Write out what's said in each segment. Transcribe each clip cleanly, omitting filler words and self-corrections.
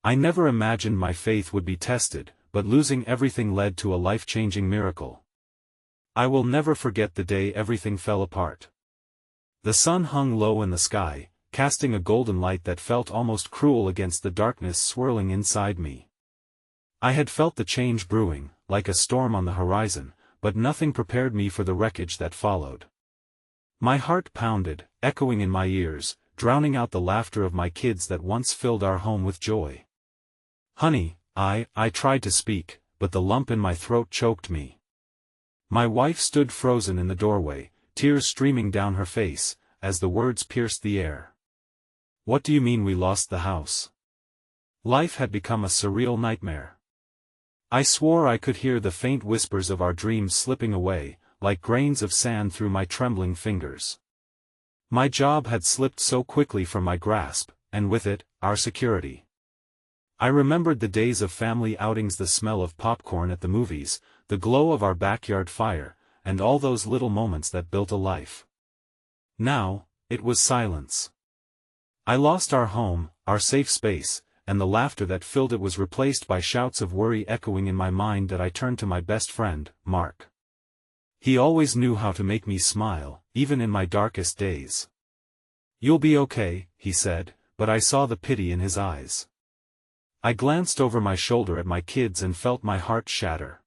I never imagined my faith would be tested, but losing everything led to a life-changing miracle. I will never forget the day everything fell apart. The sun hung low in the sky, casting a golden light that felt almost cruel against the darkness swirling inside me. I had felt the change brewing, like a storm on the horizon, but nothing prepared me for the wreckage that followed. My heart pounded, echoing in my ears, drowning out the laughter of my kids that once filled our home with joy. "Honey," I tried to speak, but the lump in my throat choked me. My wife stood frozen in the doorway, tears streaming down her face, as the words pierced the air. "What do you mean we lost the house?" Life had become a surreal nightmare. I swore I could hear the faint whispers of our dreams slipping away, like grains of sand through my trembling fingers. My job had slipped so quickly from my grasp, and with it, our security. I remembered the days of family outings, the smell of popcorn at the movies, the glow of our backyard fire, and all those little moments that built a life. Now, it was silence. I lost our home, our safe space, and the laughter that filled it was replaced by shouts of worry echoing in my mind. That I turned to my best friend, Mark. He always knew how to make me smile, even in my darkest days. "You'll be okay," he said, but I saw the pity in his eyes. I glanced over my shoulder at my kids and felt my heart shatter.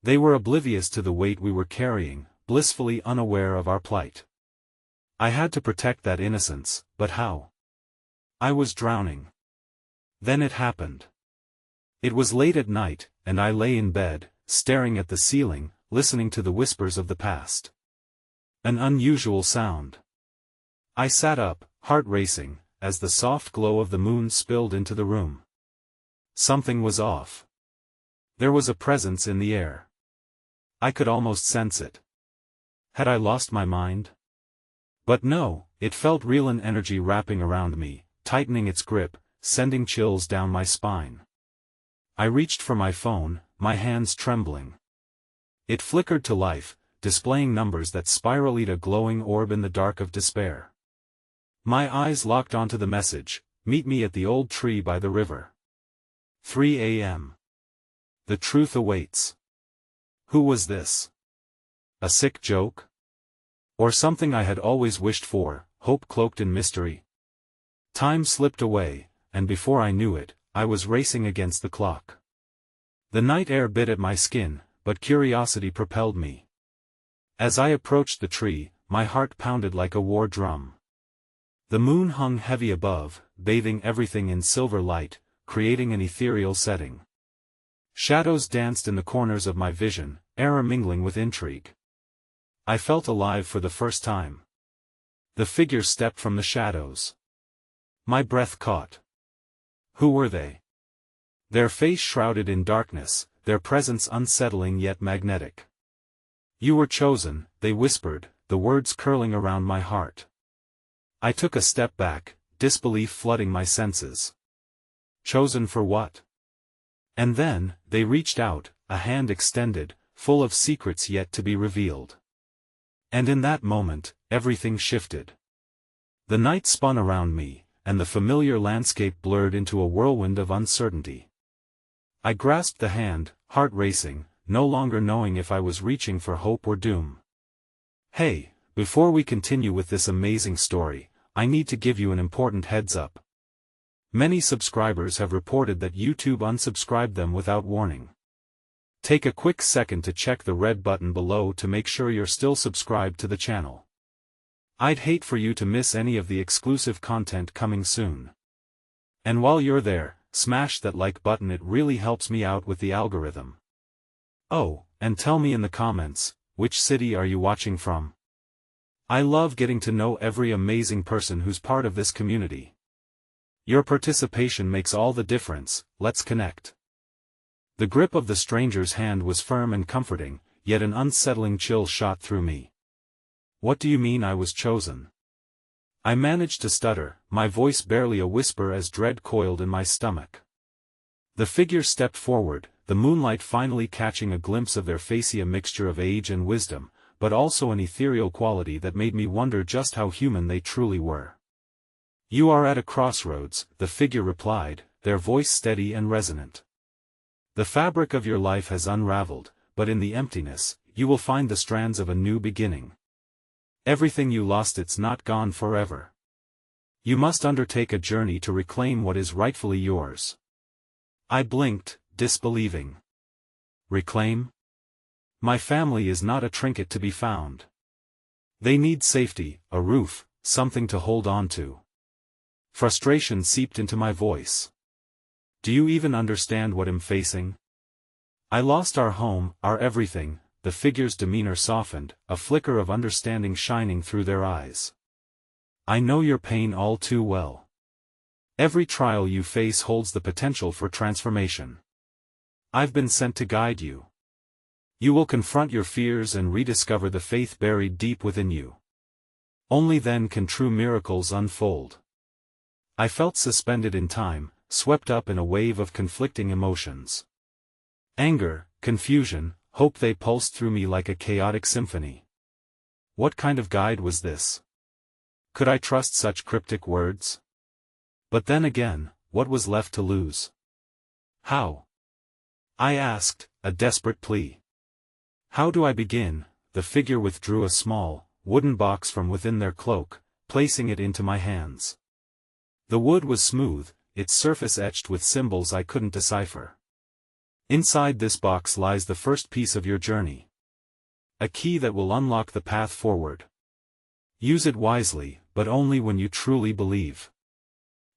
They were oblivious to the weight we were carrying, blissfully unaware of our plight. I had to protect that innocence, but how? I was drowning. Then it happened. It was late at night, and I lay in bed, staring at the ceiling, listening to the whispers of the past. An unusual sound. I sat up, heart racing, as the soft glow of the moon spilled into the room. Something was off. There was a presence in the air. I could almost sense it. Had I lost my mind? But no, it felt real, an energy wrapping around me, tightening its grip, sending chills down my spine. I reached for my phone, my hands trembling. It flickered to life, displaying numbers that spiraled, a glowing orb in the dark of despair. My eyes locked onto the message: "Meet me at the old tree by the river. 3 a.m. The truth awaits." Who was this? A sick joke? Or something I had always wished for, hope cloaked in mystery? Time slipped away, and before I knew it, I was racing against the clock. The night air bit at my skin, but curiosity propelled me. As I approached the tree, my heart pounded like a war drum. The moon hung heavy above, bathing everything in silver light, creating an ethereal setting. Shadows danced in the corners of my vision, error mingling with intrigue. I felt alive for the first time. The figures stepped from the shadows. My breath caught. Who were they? Their face shrouded in darkness, their presence unsettling yet magnetic. "You were chosen," they whispered, the words curling around my heart. I took a step back, disbelief flooding my senses. Chosen for what? And then, they reached out, a hand extended, full of secrets yet to be revealed. And in that moment, everything shifted. The night spun around me, and the familiar landscape blurred into a whirlwind of uncertainty. I grasped the hand, heart racing, no longer knowing if I was reaching for hope or doom. Hey, before we continue with this amazing story, I need to give you an important heads up. Many subscribers have reported that YouTube unsubscribed them without warning. Take a quick second to check the red button below to make sure you're still subscribed to the channel. I'd hate for you to miss any of the exclusive content coming soon. And while you're there, smash that like button, it really helps me out with the algorithm. Oh, and tell me in the comments, which city are you watching from? I love getting to know every amazing person who's part of this community. Your participation makes all the difference. Let's connect. The grip of the stranger's hand was firm and comforting, yet an unsettling chill shot through me. What do you mean I was chosen? I managed to stutter, my voice barely a whisper as dread coiled in my stomach. The figure stepped forward, the moonlight finally catching a glimpse of their face, a mixture of age and wisdom, but also an ethereal quality that made me wonder just how human they truly were. You are at a crossroads, the figure replied, their voice steady and resonant. The fabric of your life has unraveled, but in the emptiness, you will find the strands of a new beginning. Everything you lost, it's not gone forever. You must undertake a journey to reclaim what is rightfully yours. I blinked, disbelieving. Reclaim? My family is not a trinket to be found. They need safety, a roof, something to hold on to. Frustration seeped into my voice. Do you even understand what I'm facing? I lost our home, our everything. The figure's demeanor softened, a flicker of understanding shining through their eyes. I know your pain all too well. Every trial you face holds the potential for transformation. I've been sent to guide you. You will confront your fears and rediscover the faith buried deep within you. Only then can true miracles unfold. I felt suspended in time, swept up in a wave of conflicting emotions. Anger, confusion, hope, they pulsed through me like a chaotic symphony. What kind of guide was this? Could I trust such cryptic words? But then again, what was left to lose? How? I asked, a desperate plea. How do I begin? The figure withdrew a small, wooden box from within their cloak, placing it into my hands. The wood was smooth, its surface etched with symbols I couldn't decipher. Inside this box lies the first piece of your journey. A key that will unlock the path forward. Use it wisely, but only when you truly believe.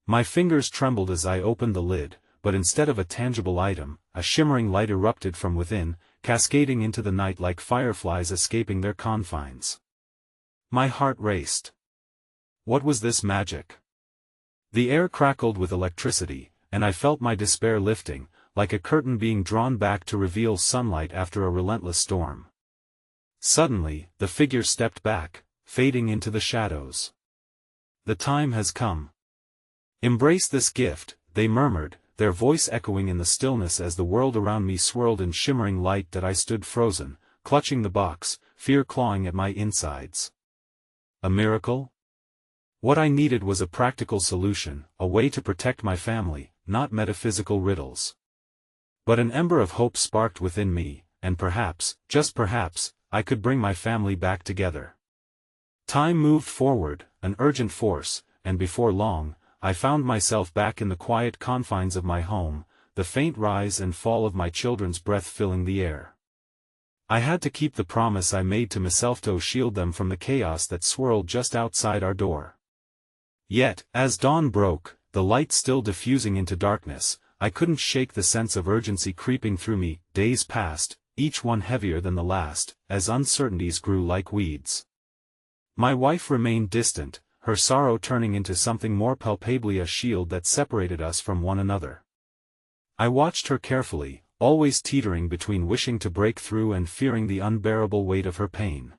My fingers trembled as I opened the lid, but instead of a tangible item, a shimmering light erupted from within, cascading into the night like fireflies escaping their confines. My heart raced. What was this magic? The air crackled with electricity, and I felt my despair lifting, like a curtain being drawn back to reveal sunlight after a relentless storm. Suddenly, the figure stepped back, fading into the shadows. The time has come. Embrace this gift, they murmured, their voice echoing in the stillness as the world around me swirled in shimmering light. That I stood frozen, clutching the box, fear clawing at my insides. A miracle? What I needed was a practical solution, a way to protect my family, not metaphysical riddles. But an ember of hope sparked within me, and perhaps, just perhaps, I could bring my family back together. Time moved forward, an urgent force, and before long, I found myself back in the quiet confines of my home, the faint rise and fall of my children's breath filling the air. I had to keep the promise I made to myself to shield them from the chaos that swirled just outside our door. Yet, as dawn broke, the light still diffusing into darkness, I couldn't shake the sense of urgency creeping through me. Days passed, each one heavier than the last, as uncertainties grew like weeds. My wife remained distant, her sorrow turning into something more palpably a shield that separated us from one another. I watched her carefully, always teetering between wishing to break through and fearing the unbearable weight of her pain.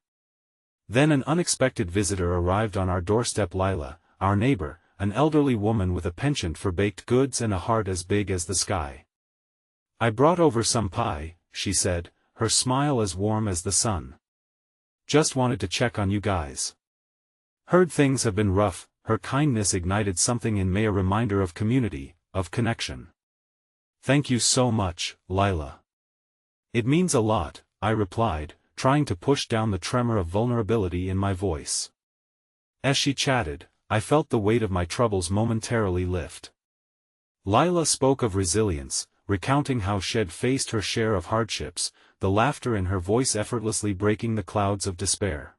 Then an unexpected visitor arrived on our doorstep. Lila, our neighbor, an elderly woman with a penchant for baked goods and a heart as big as the sky. I brought over some pie, she said, her smile as warm as the sun. Just wanted to check on you guys. Heard things have been rough. Her kindness ignited something in me, a reminder of community, of connection. Thank you so much, Lila. It means a lot, I replied, trying to push down the tremor of vulnerability in my voice. As she chatted, I felt the weight of my troubles momentarily lift. Lila spoke of resilience, recounting how she'd faced her share of hardships, the laughter in her voice effortlessly breaking the clouds of despair.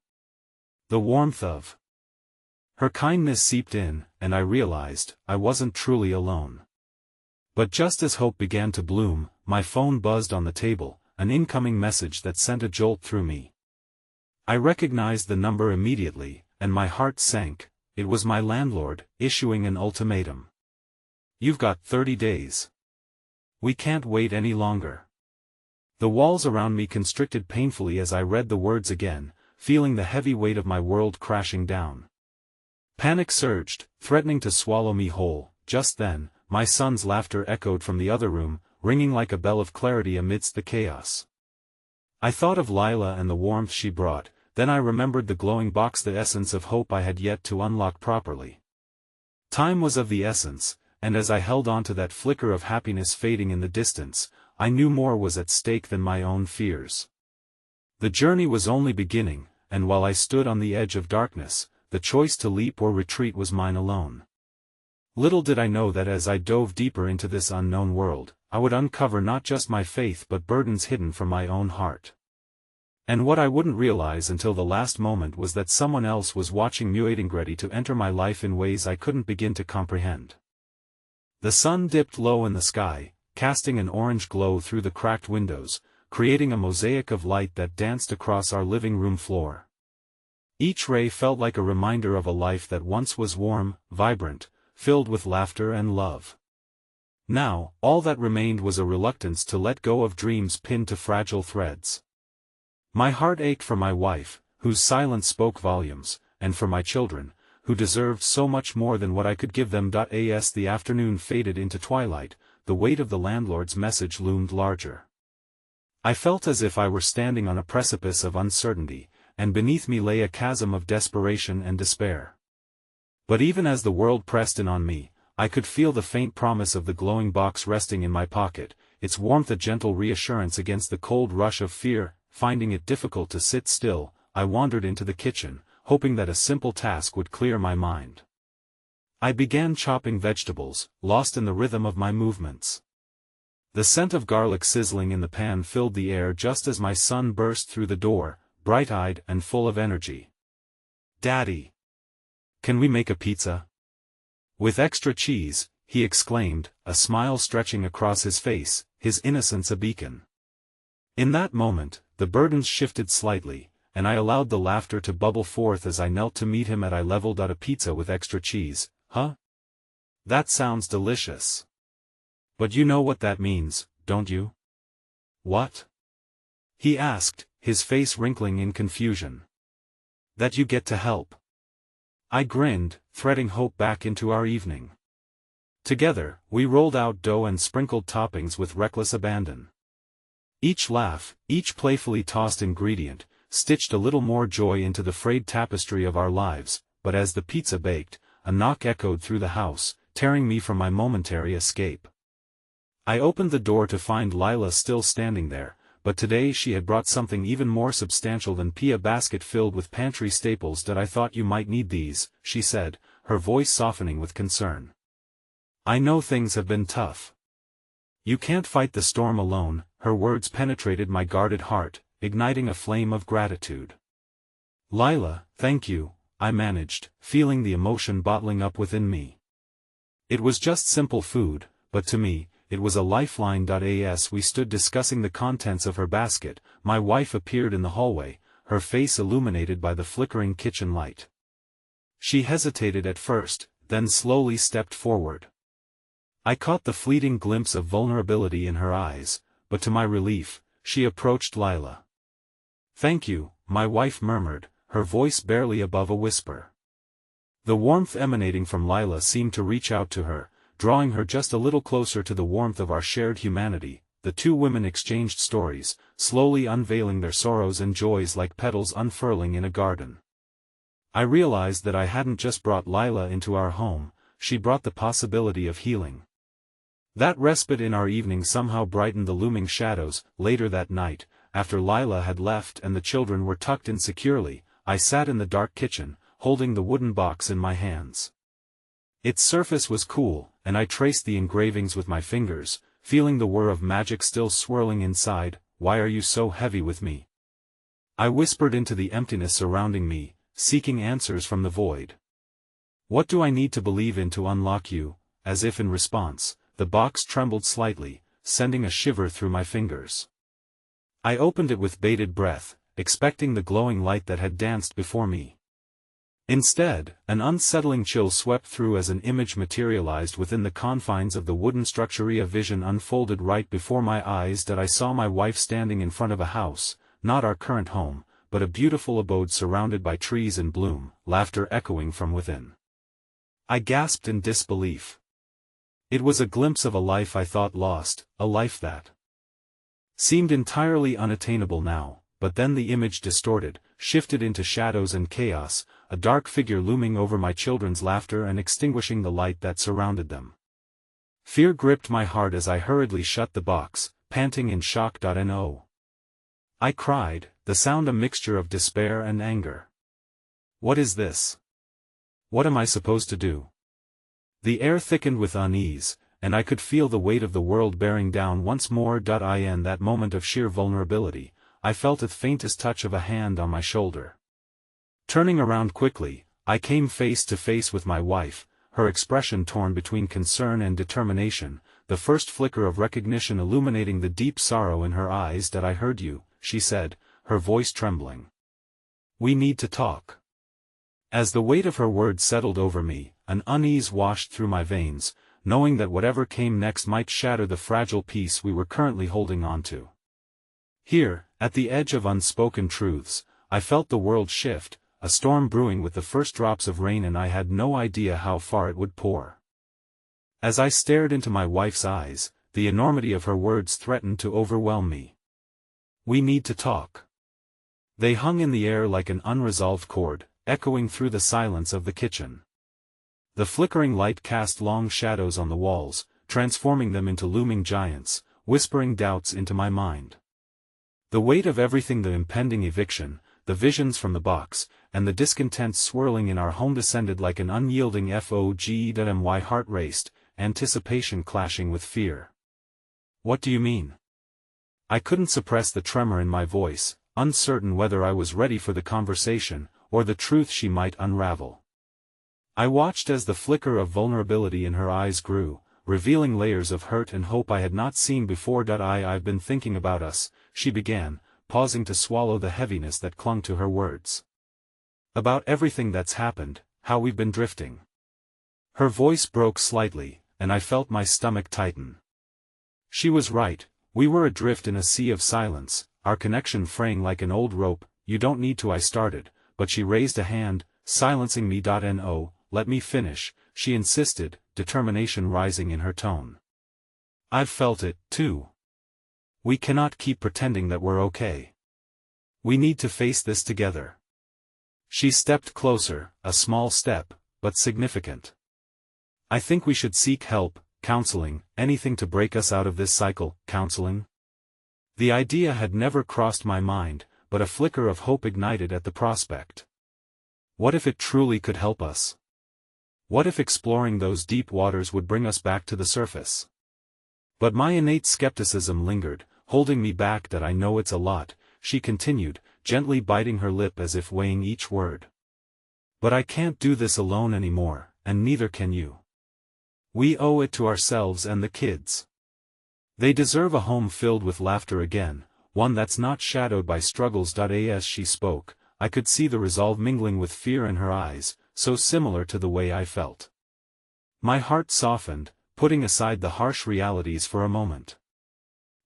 The warmth of her kindness seeped in, and I realized I wasn't truly alone. But just as hope began to bloom, my phone buzzed on the table, an incoming message that sent a jolt through me. I recognized the number immediately, and my heart sank. It was my landlord, issuing an ultimatum. You've got 30 days. We can't wait any longer. The walls around me constricted painfully as I read the words again, feeling the heavy weight of my world crashing down. Panic surged, threatening to swallow me whole. Just then, my son's laughter echoed from the other room, ringing like a bell of clarity amidst the chaos. I thought of Lila and the warmth she brought. Then I remembered the glowing box, the essence of hope I had yet to unlock properly. Time was of the essence, and as I held on to that flicker of happiness fading in the distance, I knew more was at stake than my own fears. The journey was only beginning, and while I stood on the edge of darkness, the choice to leap or retreat was mine alone. Little did I know that as I dove deeper into this unknown world, I would uncover not just my faith but burdens hidden from my own heart. And what I wouldn't realize until the last moment was that someone else was watching me, waiting ready to enter my life in ways I couldn't begin to comprehend. The sun dipped low in the sky, casting an orange glow through the cracked windows, creating a mosaic of light that danced across our living room floor. Each ray felt like a reminder of a life that once was warm, vibrant, filled with laughter and love. Now, all that remained was a reluctance to let go of dreams pinned to fragile threads. My heart ached for my wife, whose silence spoke volumes, and for my children, who deserved so much more than what I could give them. As the afternoon faded into twilight, the weight of the landlord's message loomed larger. I felt as if I were standing on a precipice of uncertainty, and beneath me lay a chasm of desperation and despair. But even as the world pressed in on me, I could feel the faint promise of the glowing box resting in my pocket, its warmth a gentle reassurance against the cold rush of fear. Finding it difficult to sit still, I wandered into the kitchen, hoping that a simple task would clear my mind. I began chopping vegetables, lost in the rhythm of my movements. The scent of garlic sizzling in the pan filled the air just as my son burst through the door, bright-eyed and full of energy. "Daddy! Can we make a pizza? With extra cheese," he exclaimed, a smile stretching across his face, his innocence a beacon. In that moment, the burdens shifted slightly, and I allowed the laughter to bubble forth as I knelt to meet him at I leveled out a pizza with extra cheese, huh? That sounds delicious. But you know what that means, don't you? What? He asked, his face wrinkling in confusion. That you get to help. I grinned, threading hope back into our evening. Together, we rolled out dough and sprinkled toppings with reckless abandon. Each laugh, each playfully tossed ingredient, stitched a little more joy into the frayed tapestry of our lives, but as the pizza baked, a knock echoed through the house, tearing me from my momentary escape. I opened the door to find Lila still standing there, but today she had brought something even more substantial than a basket filled with pantry staples. "I thought you might need these," she said, her voice softening with concern. "I know things have been tough. You can't fight the storm alone." Her words penetrated my guarded heart, igniting a flame of gratitude. "Lila, thank you," I managed, feeling the emotion bottling up within me. It was just simple food, but to me, it was a lifeline. As we stood discussing the contents of her basket, my wife appeared in the hallway, her face illuminated by the flickering kitchen light. She hesitated at first, then slowly stepped forward. I caught the fleeting glimpse of vulnerability in her eyes, but to my relief, she approached Lila. "Thank you," my wife murmured, her voice barely above a whisper. The warmth emanating from Lila seemed to reach out to her, drawing her just a little closer to the warmth of our shared humanity. The two women exchanged stories, slowly unveiling their sorrows and joys like petals unfurling in a garden. I realized that I hadn't just brought Lila into our home, she brought the possibility of healing. That respite in our evening somehow brightened the looming shadows. Later that night, after Lila had left and the children were tucked in securely, I sat in the dark kitchen, holding the wooden box in my hands. Its surface was cool, and I traced the engravings with my fingers, feeling the whir of magic still swirling inside. "Why are you so heavy with me?" I whispered into the emptiness surrounding me, seeking answers from the void. "What do I need to believe in to unlock you?" As if in response, the box trembled slightly, sending a shiver through my fingers. I opened it with bated breath, expecting the glowing light that had danced before me. Instead, an unsettling chill swept through as an image materialized within the confines of the wooden structure. A vision unfolded right before my eyes. I saw my wife standing in front of a house, not our current home, but a beautiful abode surrounded by trees in bloom, laughter echoing from within. I gasped in disbelief. It was a glimpse of a life I thought lost, a life that seemed entirely unattainable now. But then the image distorted, shifted into shadows and chaos, a dark figure looming over my children's laughter and extinguishing the light that surrounded them. Fear gripped my heart as I hurriedly shut the box, panting in shock. No. I cried, the sound a mixture of despair and anger. What is this? What am I supposed to do? The air thickened with unease, and I could feel the weight of the world bearing down once more. In that moment of sheer vulnerability, I felt the faintest touch of a hand on my shoulder. Turning around quickly, I came face to face with my wife, her expression torn between concern and determination, the first flicker of recognition illuminating the deep sorrow in her eyes. I heard you, she said, her voice trembling. We need to talk. As the weight of her words settled over me, an unease washed through my veins, knowing that whatever came next might shatter the fragile peace we were currently holding on to. Here, at the edge of unspoken truths, I felt the world shift, a storm brewing with the first drops of rain, and I had no idea how far it would pour. As I stared into my wife's eyes, the enormity of her words threatened to overwhelm me. We need to talk. They hung in the air like an unresolved chord, echoing through the silence of the kitchen. The flickering light cast long shadows on the walls, transforming them into looming giants, whispering doubts into my mind. The weight of everything, the impending eviction, the visions from the box, and the discontent swirling in our home descended like an unyielding fog. My heart raced, anticipation clashing with fear. What do you mean? I couldn't suppress the tremor in my voice, uncertain whether I was ready for the conversation, or the truth she might unravel. I watched as the flicker of vulnerability in her eyes grew, revealing layers of hurt and hope I had not seen before. I've been thinking about us, she began, pausing to swallow the heaviness that clung to her words. About everything that's happened, how we've been drifting. Her voice broke slightly, and I felt my stomach tighten. She was right, we were adrift in a sea of silence, our connection fraying like an old rope. You don't need to, I started, but she raised a hand, silencing me. No, let me finish, she insisted, determination rising in her tone. I've felt it, too. We cannot keep pretending that we're okay. We need to face this together. She stepped closer, a small step, but significant. I think we should seek help, counseling, anything to break us out of this cycle. Counseling? The idea had never crossed my mind, but a flicker of hope ignited at the prospect. What if it truly could help us? What if exploring those deep waters would bring us back to the surface? But my innate skepticism lingered, holding me back. I know it's a lot, she continued, gently biting her lip as if weighing each word. But I can't do this alone anymore, and neither can you. We owe it to ourselves and the kids. They deserve a home filled with laughter again, one that's not shadowed by struggles. As she spoke, I could see the resolve mingling with fear in her eyes, so similar to the way I felt. My heart softened, putting aside the harsh realities for a moment.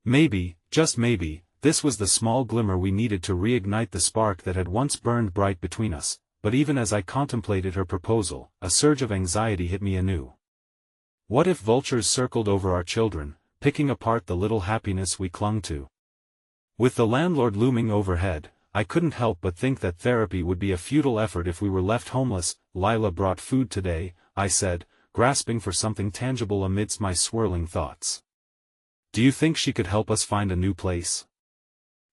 Maybe, just maybe, this was the small glimmer we needed to reignite the spark that had once burned bright between us. But even as I contemplated her proposal, a surge of anxiety hit me anew. What if vultures circled over our children, picking apart the little happiness we clung to? With the landlord looming overhead, I couldn't help but think that therapy would be a futile effort if we were left homeless. Lila brought food today, I said, grasping for something tangible amidst my swirling thoughts. Do you think she could help us find a new place?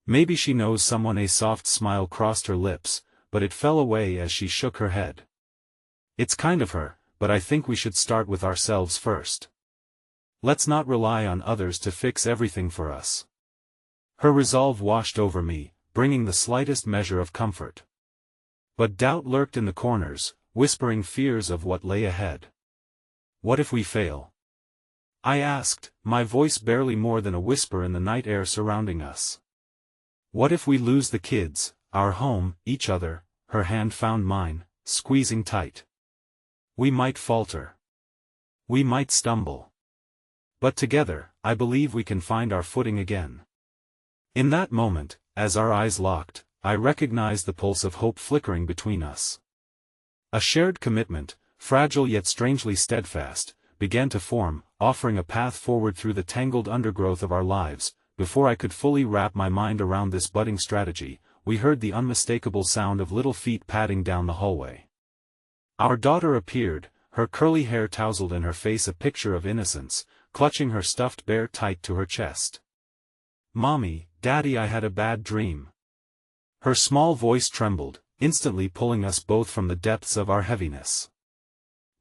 Maybe she knows someone. A soft smile crossed her lips, but it fell away as she shook her head. It's kind of her, but I think we should start with ourselves first. Let's not rely on others to fix everything for us. Her resolve washed over me, bringing the slightest measure of comfort. But doubt lurked in the corners, whispering fears of what lay ahead. What if we fail? I asked, my voice barely more than a whisper in the night air surrounding us. What if we lose the kids, our home, each other? Her hand found mine, squeezing tight. We might falter. We might stumble. But together, I believe we can find our footing again. In that moment, as our eyes locked, I recognized the pulse of hope flickering between us. A shared commitment, fragile yet strangely steadfast, began to form, offering a path forward through the tangled undergrowth of our lives. Before I could fully wrap my mind around this budding strategy, we heard the unmistakable sound of little feet padding down the hallway. Our daughter appeared, her curly hair tousled and her face a picture of innocence, clutching her stuffed bear tight to her chest. "Mommy, Daddy, I had a bad dream." Her small voice trembled, instantly pulling us both from the depths of our heaviness.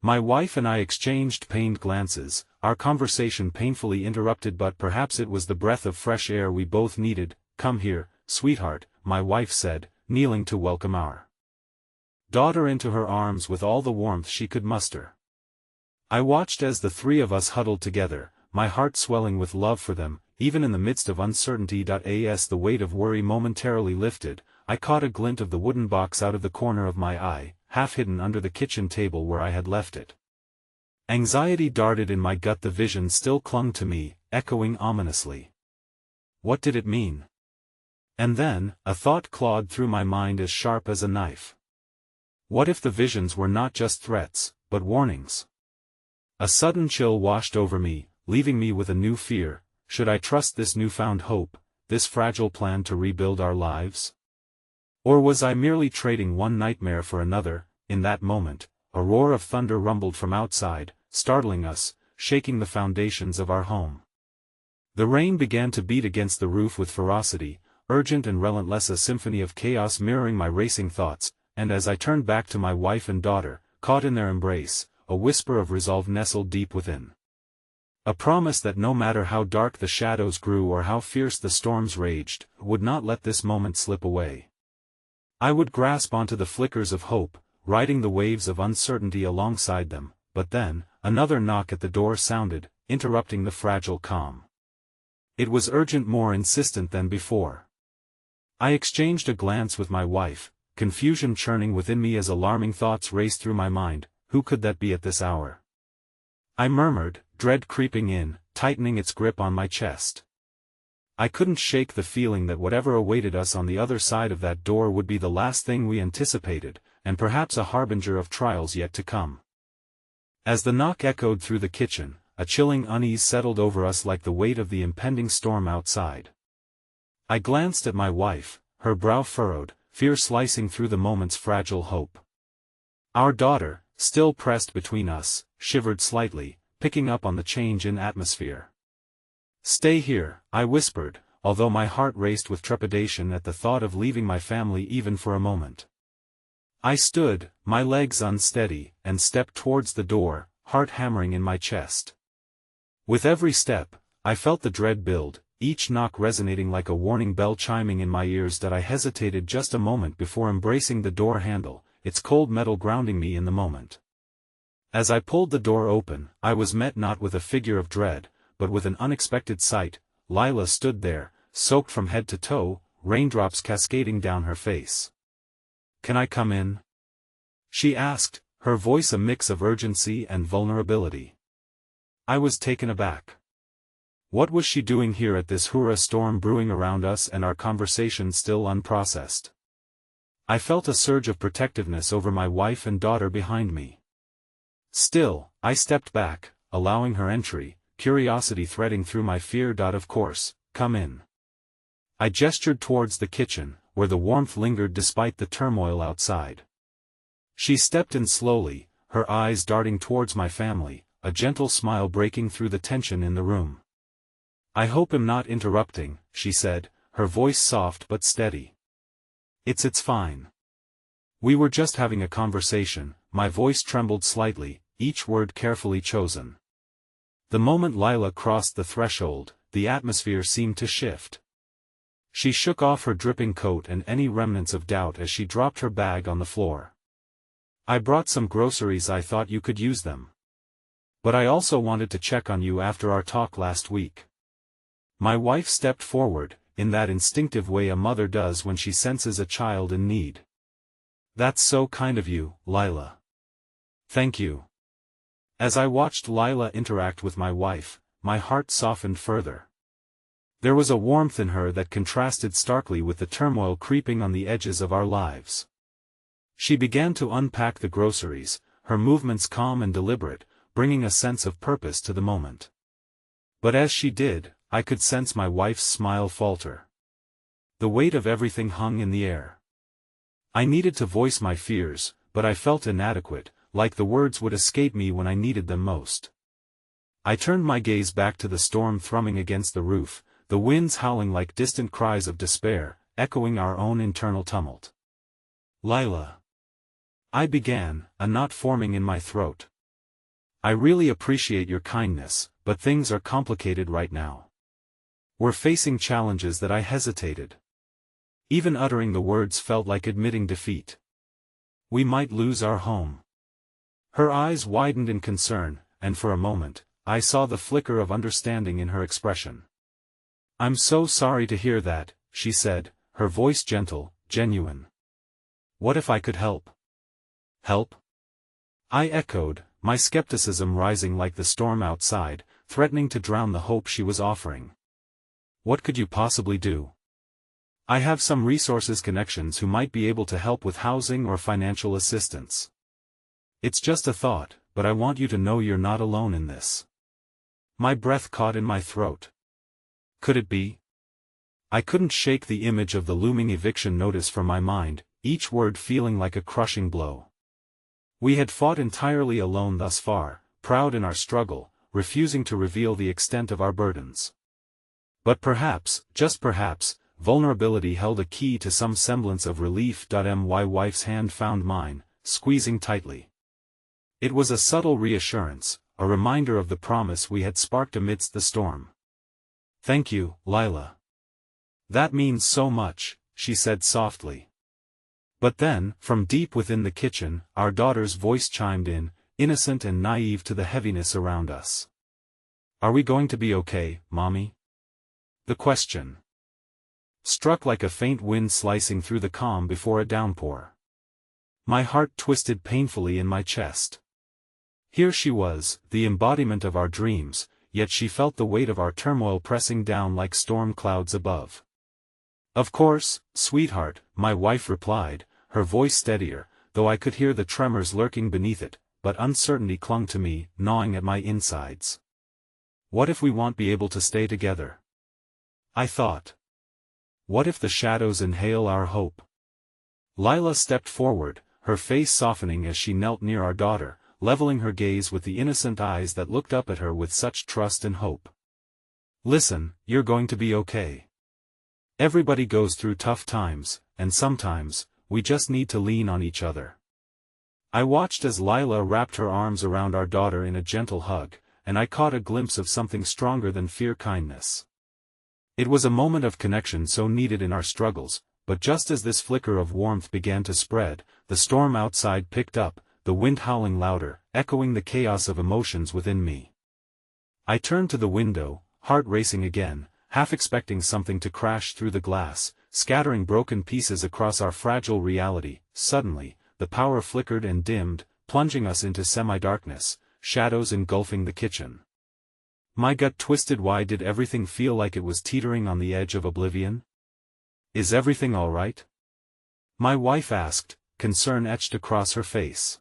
My wife and I exchanged pained glances, our conversation painfully interrupted, but perhaps it was the breath of fresh air we both needed. "Come here, sweetheart," my wife said, kneeling to welcome our daughter into her arms with all the warmth she could muster. I watched as the three of us huddled together, my heart swelling with love for them. Even in the midst of uncertainty, as the weight of worry momentarily lifted, I caught a glint of the wooden box out of the corner of my eye, half hidden under the kitchen table where I had left it. Anxiety darted in my gut, the vision still clung to me, echoing ominously. What did it mean? And then, a thought clawed through my mind as sharp as a knife. What if the visions were not just threats, but warnings? A sudden chill washed over me, leaving me with a new fear. Should I trust this newfound hope, this fragile plan to rebuild our lives? Or was I merely trading one nightmare for another? In that moment, a roar of thunder rumbled from outside, startling us, shaking the foundations of our home. The rain began to beat against the roof with ferocity, urgent and relentless, a symphony of chaos mirroring my racing thoughts, and as I turned back to my wife and daughter, caught in their embrace, a whisper of resolve nestled deep within. A promise that no matter how dark the shadows grew or how fierce the storms raged, would not let this moment slip away. I would grasp onto the flickers of hope, riding the waves of uncertainty alongside them. But then, another knock at the door sounded, interrupting the fragile calm. It was urgent, more insistent than before. I exchanged a glance with my wife, confusion churning within me as alarming thoughts raced through my mind. Who could that be at this hour? I murmured, dread creeping in, tightening its grip on my chest. I couldn't shake the feeling that whatever awaited us on the other side of that door would be the last thing we anticipated, and perhaps a harbinger of trials yet to come. As the knock echoed through the kitchen, a chilling unease settled over us like the weight of the impending storm outside. I glanced at my wife, her brow furrowed, fear slicing through the moment's fragile hope. Our daughter, still pressed between us, shivered slightly, picking up on the change in atmosphere. "Stay here," I whispered, although my heart raced with trepidation at the thought of leaving my family even for a moment. I stood, my legs unsteady, and stepped towards the door, heart hammering in my chest. With every step, I felt the dread build, each knock resonating like a warning bell chiming in my ears. That I hesitated just a moment before embracing the door handle, its cold metal grounding me in the moment. As I pulled the door open, I was met not with a figure of dread, but with an unexpected sight. Lila stood there, soaked from head to toe, raindrops cascading down her face. "Can I come in?" she asked, her voice a mix of urgency and vulnerability. I was taken aback. What was she doing here at this hurrah storm brewing around us and our conversation still unprocessed? I felt a surge of protectiveness over my wife and daughter behind me. Still, I stepped back, allowing her entry, curiosity threading through my fear. "Of course, come in." I gestured towards the kitchen, where the warmth lingered despite the turmoil outside. She stepped in slowly, her eyes darting towards my family, a gentle smile breaking through the tension in the room. "I hope I'm not interrupting," she said, her voice soft but steady. It's fine. We were just having a conversation." My voice trembled slightly, each word carefully chosen. The moment Lila crossed the threshold, the atmosphere seemed to shift. She shook off her dripping coat and any remnants of doubt as she dropped her bag on the floor. "I brought some groceries, I thought you could use them. But I also wanted to check on you after our talk last week." My wife stepped forward, in that instinctive way a mother does when she senses a child in need. "That's so kind of you, Lila." "Thank you." As I watched Lila interact with my wife, my heart softened further. There was a warmth in her that contrasted starkly with the turmoil creeping on the edges of our lives. She began to unpack the groceries, her movements calm and deliberate, bringing a sense of purpose to the moment. But as she did, I could sense my wife's smile falter. The weight of everything hung in the air. I needed to voice my fears, but I felt inadequate, like the words would escape me when I needed them most. I turned my gaze back to the storm thrumming against the roof, the winds howling like distant cries of despair, echoing our own internal tumult. "Lila," I began, a knot forming in my throat. "I really appreciate your kindness, but things are complicated right now. We're facing challenges that I hesitated. Even uttering the words felt like admitting defeat. We might lose our home." Her eyes widened in concern, and for a moment, I saw the flicker of understanding in her expression. "I'm so sorry to hear that," she said, her voice gentle, genuine. "What if I could help?" "Help?" I echoed, my skepticism rising like the storm outside, threatening to drown the hope she was offering. "What could you possibly do?" "I have some resources connections who might be able to help with housing or financial assistance. It's just a thought, but I want you to know you're not alone in this." My breath caught in my throat. Could it be? I couldn't shake the image of the looming eviction notice from my mind, each word feeling like a crushing blow. We had fought entirely alone thus far, proud in our struggle, refusing to reveal the extent of our burdens. But perhaps, just perhaps, vulnerability held a key to some semblance of relief. My wife's hand found mine, squeezing tightly. It was a subtle reassurance, a reminder of the promise we had sparked amidst the storm. "Thank you, Lila. That means so much," she said softly. But then, from deep within the kitchen, our daughter's voice chimed in, innocent and naive to the heaviness around us. "Are we going to be okay, Mommy?" The question struck like a faint wind slicing through the calm before a downpour. My heart twisted painfully in my chest. Here she was, the embodiment of our dreams, yet she felt the weight of our turmoil pressing down like storm clouds above. "Of course, sweetheart," my wife replied, her voice steadier, though I could hear the tremors lurking beneath it, but uncertainty clung to me, gnawing at my insides. "What if we won't be able to stay together?" I thought. "What if the shadows inhale our hope?" Lila stepped forward, her face softening as she knelt near our daughter, leveling her gaze with the innocent eyes that looked up at her with such trust and hope. "Listen, you're going to be okay. Everybody goes through tough times, and sometimes, we just need to lean on each other." I watched as Lila wrapped her arms around our daughter in a gentle hug, and I caught a glimpse of something stronger than fear: kindness. It was a moment of connection so needed in our struggles, but just as this flicker of warmth began to spread, the storm outside picked up, the wind howling louder, echoing the chaos of emotions within me. I turned to the window, heart racing again, half expecting something to crash through the glass, scattering broken pieces across our fragile reality. Suddenly, the power flickered and dimmed, plunging us into semi-darkness, shadows engulfing the kitchen. My gut twisted. Why did everything feel like it was teetering on the edge of oblivion? "Is everything all right?" my wife asked, concern etched across her face.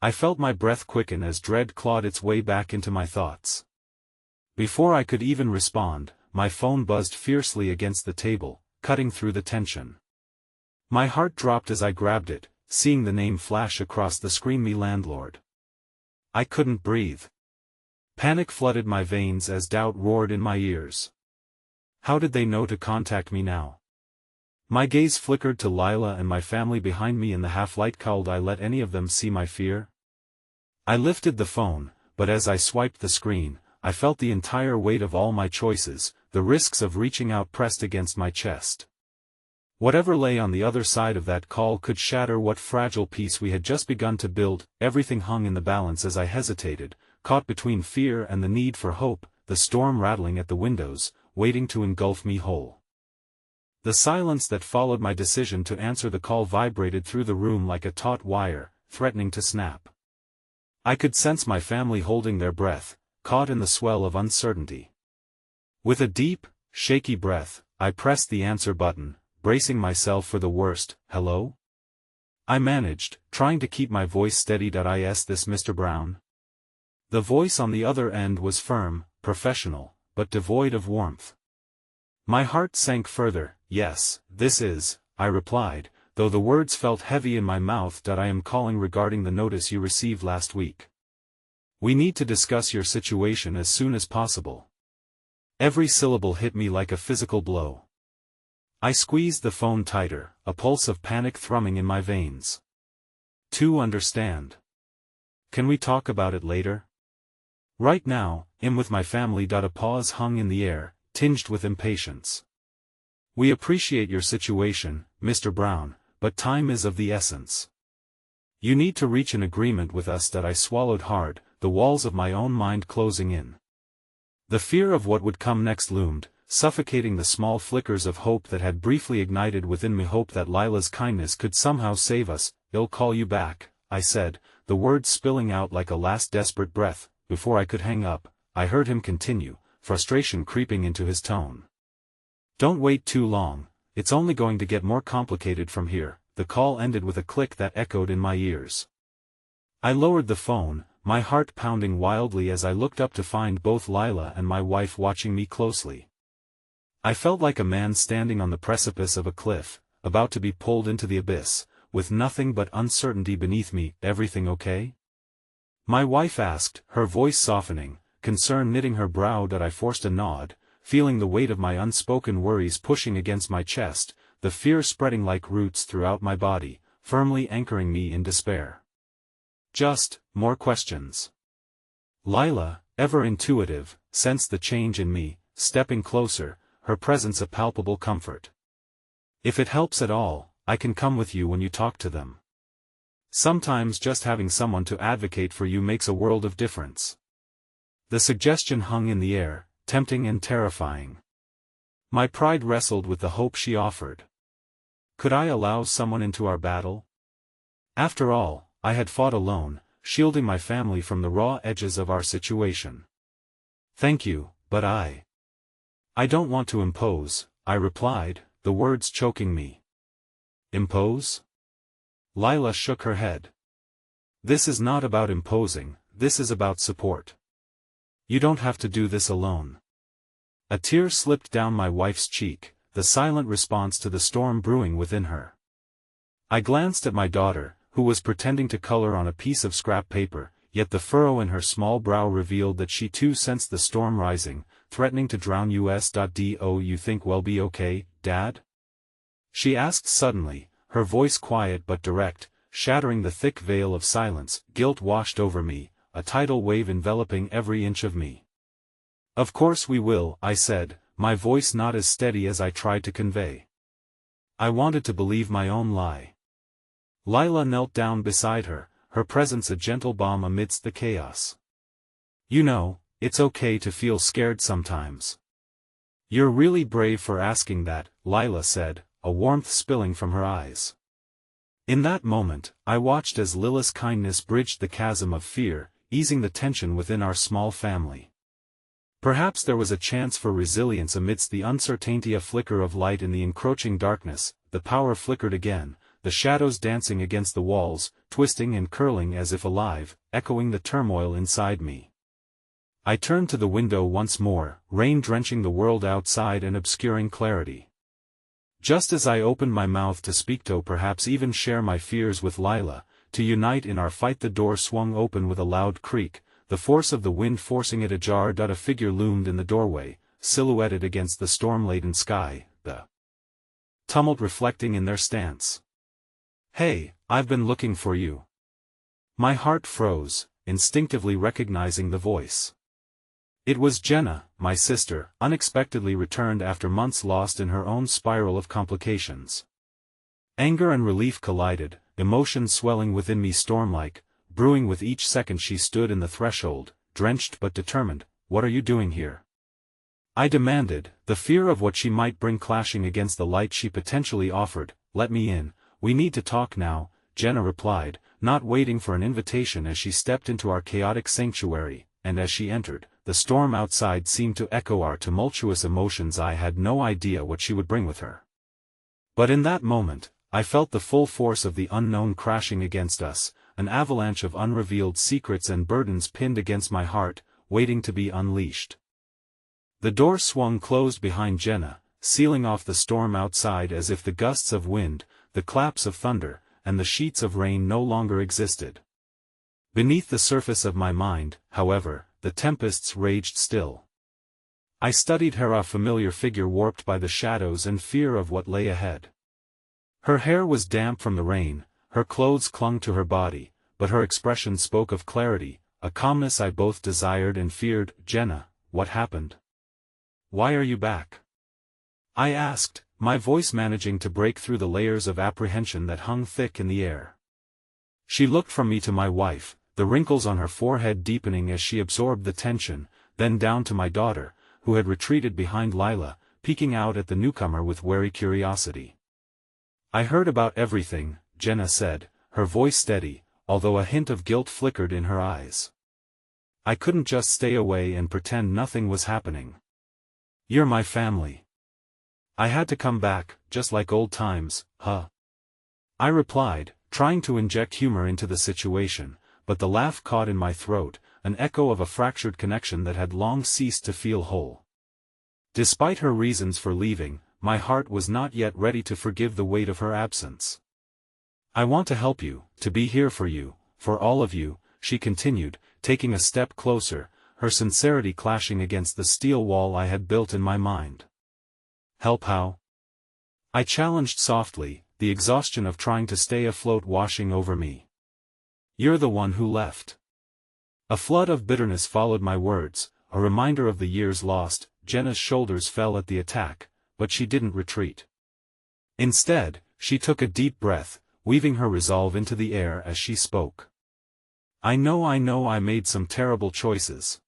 I felt my breath quicken as dread clawed its way back into my thoughts. Before I could even respond, my phone buzzed fiercely against the table, cutting through the tension. My heart dropped as I grabbed it, seeing the name flash across the screen: "Me landlord." I couldn't breathe. Panic flooded my veins as doubt roared in my ears. How did they know to contact me now? My gaze flickered to Lila and my family behind me in the half-light. Could I let any of them see my fear? I lifted the phone, but as I swiped the screen, I felt the entire weight of all my choices, the risks of reaching out pressed against my chest. Whatever lay on the other side of that call could shatter what fragile peace we had just begun to build. Everything hung in the balance as I hesitated, caught between fear and the need for hope, the storm rattling at the windows, waiting to engulf me whole. The silence that followed my decision to answer the call vibrated through the room like a taut wire, threatening to snap. I could sense my family holding their breath, caught in the swell of uncertainty. With a deep, shaky breath, I pressed the answer button, bracing myself for the worst. "Hello?" I managed, trying to keep my voice steady. "Is this Mr. Brown?" The voice on the other end was firm, professional, but devoid of warmth. My heart sank further. "Yes, this is," I replied, though the words felt heavy in my mouth. "I am calling regarding the notice you received last week. We need to discuss your situation as soon as possible. Every syllable hit me like a physical blow. I squeezed the phone tighter, a pulse of panic thrumming in my veins. To understand. Can we talk about it later? Right now, I'm with my family. A pause hung in the air, tinged with impatience. We appreciate your situation, Mr. Brown, but time is of the essence. You need to reach an agreement with us. That I swallowed hard, the walls of my own mind closing in. The fear of what would come next loomed, suffocating the small flickers of hope that had briefly ignited within me. Hope that Lila's kindness could somehow save us. I'll call you back, I said, the words spilling out like a last desperate breath. Before I could hang up, I heard him continue, frustration creeping into his tone. Don't wait too long, it's only going to get more complicated from here. The call ended with a click that echoed in my ears. I lowered the phone, my heart pounding wildly as I looked up to find both Lila and my wife watching me closely. I felt like a man standing on the precipice of a cliff, about to be pulled into the abyss, with nothing but uncertainty beneath me. Everything okay? My wife asked, her voice softening, concern knitting her brow. I forced a nod, feeling the weight of my unspoken worries pushing against my chest, the fear spreading like roots throughout my body, firmly anchoring me in despair. Just, more questions. Lila, ever intuitive, sensed the change in me, stepping closer, her presence a palpable comfort. If it helps at all, I can come with you when you talk to them. Sometimes just having someone to advocate for you makes a world of difference. The suggestion hung in the air, tempting and terrifying. My pride wrestled with the hope she offered. Could I allow someone into our battle? After all, I had fought alone, shielding my family from the raw edges of our situation. Thank you, but I don't want to impose, I replied, the words choking me. Impose? Lila shook her head. This is not about imposing, this is about support. You don't have to do this alone. A tear slipped down my wife's cheek, the silent response to the storm brewing within her. I glanced at my daughter, who was pretending to color on a piece of scrap paper, yet the furrow in her small brow revealed that she too sensed the storm rising, threatening to drown us. Do you think we'll be okay, Dad? She asked suddenly, her voice quiet but direct, shattering the thick veil of silence. Guilt washed over me, a tidal wave enveloping every inch of me. Of course we will, I said, my voice not as steady as I tried to convey. I wanted to believe my own lie. Lila knelt down beside her, her presence a gentle balm amidst the chaos. You know, it's okay to feel scared sometimes. You're really brave for asking that, Lila said, a warmth spilling from her eyes. In that moment, I watched as Lila's kindness bridged the chasm of fear, easing the tension within our small family. Perhaps there was a chance for resilience amidst the uncertainty. A flicker of light in the encroaching darkness, the power flickered again, the shadows dancing against the walls, twisting and curling as if alive, echoing the turmoil inside me. I turned to the window once more, rain drenching the world outside and obscuring clarity. Just as I opened my mouth to speak to perhaps even share my fears with Lila, to unite in our fight, the door swung open with a loud creak, the force of the wind forcing it ajar. A figure loomed in the doorway, silhouetted against the storm-laden sky, the tumult reflecting in their stance. Hey, I've been looking for you. My heart froze, instinctively recognizing the voice. It was Jenna, my sister, unexpectedly returned after months lost in her own spiral of complications. Anger and relief collided, emotions swelling within me storm-like, brewing with each second she stood in the threshold, drenched but determined. What are you doing here? I demanded, the fear of what she might bring clashing against the light she potentially offered. Let me in, we need to talk now, Jenna replied, not waiting for an invitation as she stepped into our chaotic sanctuary, and as she entered, the storm outside seemed to echo our tumultuous emotions. I had no idea what she would bring with her. But in that moment, I felt the full force of the unknown crashing against us, an avalanche of unrevealed secrets and burdens pinned against my heart, waiting to be unleashed. The door swung closed behind Jenna, sealing off the storm outside as if the gusts of wind, the claps of thunder, and the sheets of rain no longer existed. Beneath the surface of my mind, however, the tempests raged still. I studied her, a familiar figure warped by the shadows and fear of what lay ahead. Her hair was damp from the rain, her clothes clung to her body, but her expression spoke of clarity, a calmness I both desired and feared. "Jenna, what happened? Why are you back?" I asked, my voice managing to break through the layers of apprehension that hung thick in the air. She looked from me to my wife, the wrinkles on her forehead deepening as she absorbed the tension, then down to my daughter, who had retreated behind Lila, peeking out at the newcomer with wary curiosity. "I heard about everything," Jenna said, her voice steady, although a hint of guilt flickered in her eyes. "I couldn't just stay away and pretend nothing was happening. You're my family. I had to come back, just like old times, huh?" I replied, trying to inject humor into the situation, but the laugh caught in my throat, an echo of a fractured connection that had long ceased to feel whole. Despite her reasons for leaving, my heart was not yet ready to forgive the weight of her absence. "I want to help you, to be here for you, for all of you," she continued, taking a step closer, her sincerity clashing against the steel wall I had built in my mind. "Help how?" I challenged softly, the exhaustion of trying to stay afloat washing over me. "You're the one who left." A flood of bitterness followed my words, a reminder of the years lost. Jenna's shoulders fell at the attack, but she didn't retreat. Instead, she took a deep breath, weaving her resolve into the air as she spoke. I know I made some terrible choices.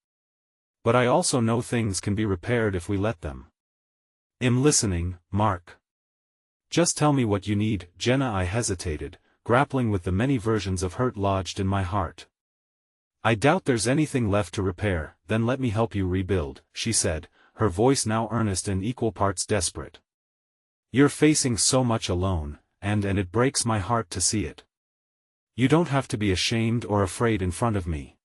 But I also know things can be repaired if we let them. I'm listening, Mark. Just tell me what you need, Jenna." I hesitated, grappling with the many versions of hurt lodged in my heart. "I doubt there's anything left to repair." "Then let me help you rebuild," she said, her voice now earnest and equal parts desperate. "You're facing so much alone, and it breaks my heart to see it. You don't have to be ashamed or afraid in front of me.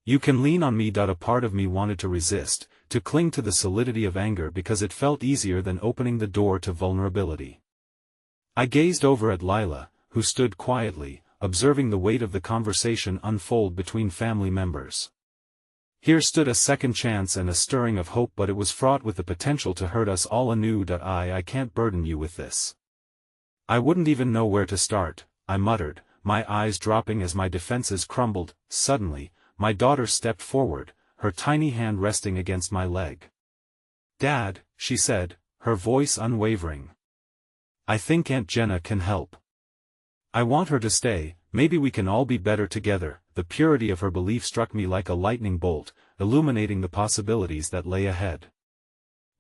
You can lean on me." A part of me wanted to resist, to cling to the solidity of anger because it felt easier than opening the door to vulnerability. I gazed over at Lila, who stood quietly, observing the weight of the conversation unfold between family members. Here stood a second chance and a stirring of hope, but it was fraught with the potential to hurt us all anew. I can't burden you with this. I wouldn't even know where to start," I muttered, my eyes dropping as my defenses crumbled. Suddenly, my daughter stepped forward, her tiny hand resting against my leg. "Dad," she said, her voice unwavering. "I think Aunt Jenna can help. I want her to stay, maybe we can all be better together." The purity of her belief struck me like a lightning bolt, illuminating the possibilities that lay ahead.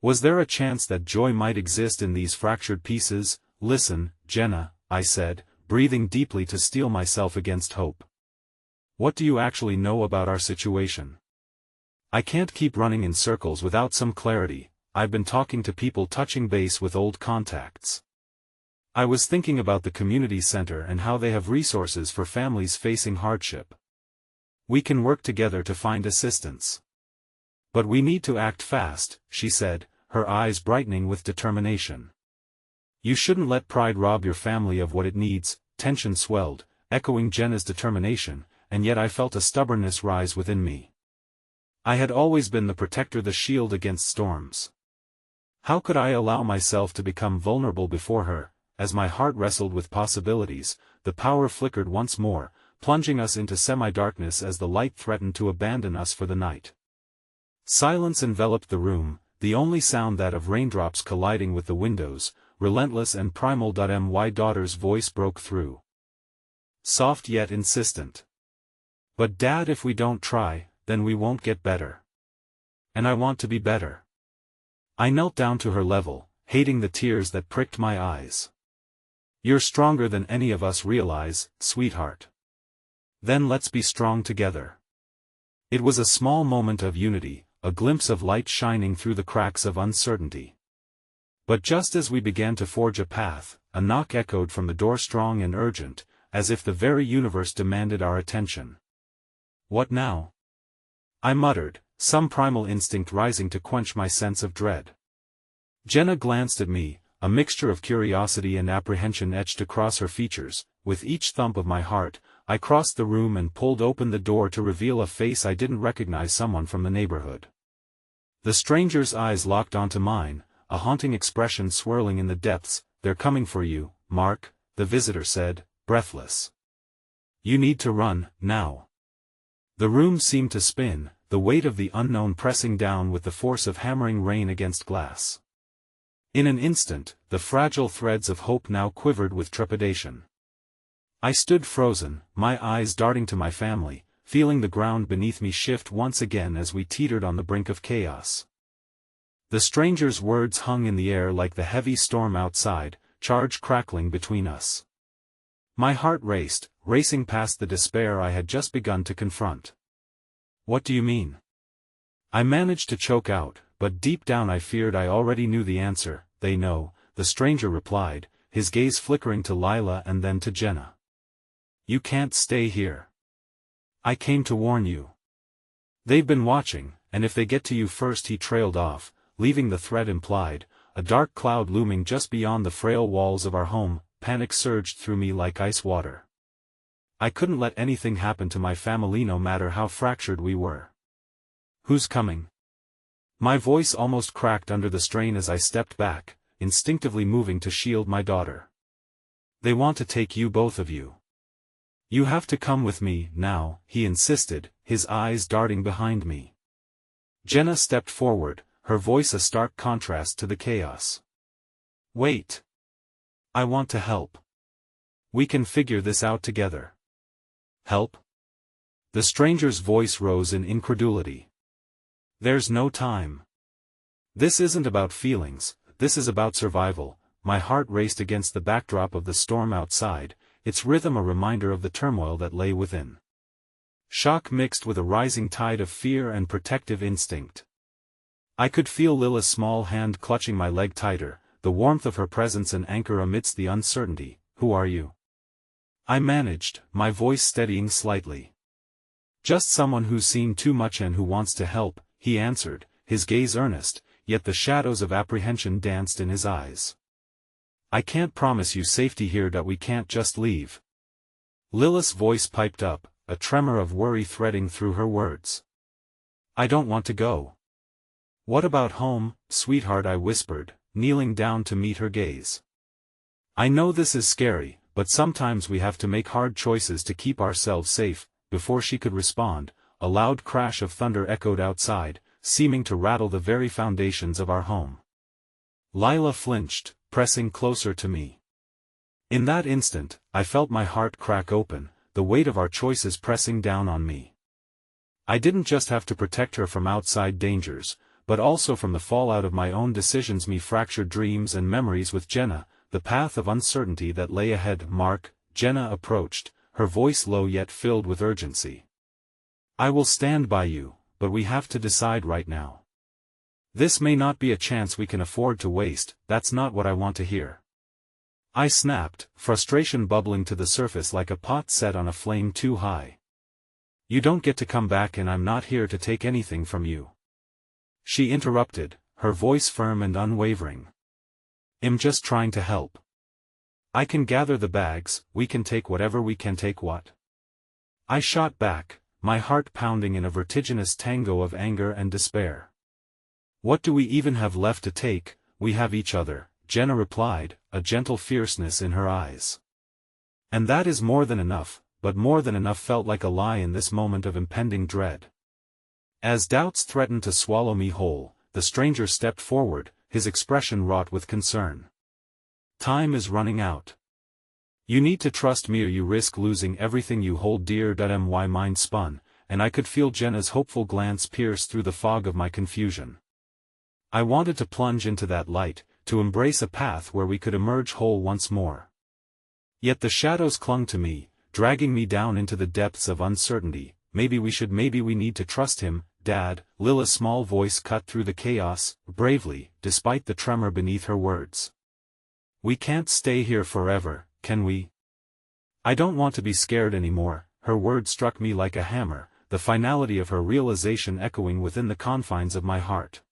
Was there a chance that joy might exist in these fractured pieces? "Listen, Jenna," I said, breathing deeply to steel myself against hope. "What do you actually know about our situation? I can't keep running in circles without some clarity. I've been talking to people, touching base with old contacts. I was thinking about the community center and how they have resources for families facing hardship. We can work together to find assistance. But we need to act fast," she said, her eyes brightening with determination. "You shouldn't let pride rob your family of what it needs." Tension swelled, echoing Jenna's determination, and yet I felt a stubbornness rise within me. I had always been the protector, the shield against storms. How could I allow myself to become vulnerable before her? As my heart wrestled with possibilities, the power flickered once more, plunging us into semi-darkness as the light threatened to abandon us for the night. Silence enveloped the room, the only sound that of raindrops colliding with the windows, relentless and primal. My daughter's voice broke through. Soft yet insistent. "But Dad, if we don't try, then we won't get better. And I want to be better." I knelt down to her level, hating the tears that pricked my eyes. "You're stronger than any of us realize, sweetheart. Then let's be strong together." It was a small moment of unity, a glimpse of light shining through the cracks of uncertainty. But just as we began to forge a path, a knock echoed from the door, strong and urgent, as if the very universe demanded our attention. "What now?" I muttered, some primal instinct rising to quench my sense of dread. Jenna glanced at me, a mixture of curiosity and apprehension etched across her features. With each thump of my heart, I crossed the room and pulled open the door to reveal a face I didn't recognize, someone from the neighborhood. The stranger's eyes locked onto mine, a haunting expression swirling in the depths. "They're coming for you, Mark," the visitor said, breathless. "You need to run, now." The room seemed to spin, the weight of the unknown pressing down with the force of hammering rain against glass. In an instant, the fragile threads of hope now quivered with trepidation. I stood frozen, my eyes darting to my family, feeling the ground beneath me shift once again as we teetered on the brink of chaos. The stranger's words hung in the air like the heavy storm outside, charge crackling between us. My heart raced, racing past the despair I had just begun to confront. "What do you mean?" I managed to choke out, but deep down I feared I already knew the answer. "They know," the stranger replied, his gaze flickering to Lila and then to Jenna. "You can't stay here. I came to warn you. They've been watching, and if they get to you first." He trailed off, leaving the threat implied, a dark cloud looming just beyond the frail walls of our home. Panic surged through me like ice water. I couldn't let anything happen to my family, no matter how fractured we were. "Who's coming?" My voice almost cracked under the strain as I stepped back, instinctively moving to shield my daughter. "They want to take you, both of you. You have to come with me, now," he insisted, his eyes darting behind me. Jenna stepped forward, her voice a stark contrast to the chaos. "Wait. I want to help. We can figure this out together." "Help?" The stranger's voice rose in incredulity. "There's no time. This isn't about feelings, this is about survival." My heart raced against the backdrop of the storm outside, its rhythm a reminder of the turmoil that lay within. Shock mixed with a rising tide of fear and protective instinct. I could feel Lila's small hand clutching my leg tighter, the warmth of her presence an anchor amidst the uncertainty. "Who are you?" I managed, my voice steadying slightly. "Just someone who's seen too much and who wants to help," he answered, his gaze earnest, yet the shadows of apprehension danced in his eyes. "I can't promise you safety here, that we can't just leave." Lila's voice piped up, a tremor of worry threading through her words. "I don't want to go." "What about home, sweetheart?" I whispered, kneeling down to meet her gaze. "I know this is scary, but sometimes we have to make hard choices to keep ourselves safe." Before she could respond, a loud crash of thunder echoed outside, seeming to rattle the very foundations of our home. Lila flinched, pressing closer to me. In that instant, I felt my heart crack open, the weight of our choices pressing down on me. I didn't just have to protect her from outside dangers, but also from the fallout of my own decisions, me fractured dreams and memories with Jenna, the path of uncertainty that lay ahead. "Mark," Jenna approached, her voice low yet filled with urgency. "I will stand by you, but we have to decide right now. This may not be a chance we can afford to waste." "That's not what I want to hear." I snapped, frustration bubbling to the surface like a pot set on a flame too high. "You don't get to come back, and I'm not here to take anything from you." She interrupted, her voice firm and unwavering. "I'm just trying to help. I can gather the bags, we can take whatever we can take." "What?" I shot back, my heart pounding in a vertiginous tango of anger and despair. "What do we even have left to take?" "We have each other," Jenna replied, a gentle fierceness in her eyes. "And that is more than enough," but more than enough felt like a lie in this moment of impending dread. As doubts threatened to swallow me whole, the stranger stepped forward, his expression wrought with concern. "Time is running out. You need to trust me or you risk losing everything you hold dear." My mind spun, and I could feel Jenna's hopeful glance pierce through the fog of my confusion. I wanted to plunge into that light, to embrace a path where we could emerge whole once more. Yet the shadows clung to me, dragging me down into the depths of uncertainty. Maybe we need to trust him, Dad." Lila's small voice cut through the chaos, bravely, despite the tremor beneath her words. "We can't stay here forever, can we?" "I don't want to be scared anymore." Her words struck me like a hammer, the finality of her realization echoing within the confines of my heart.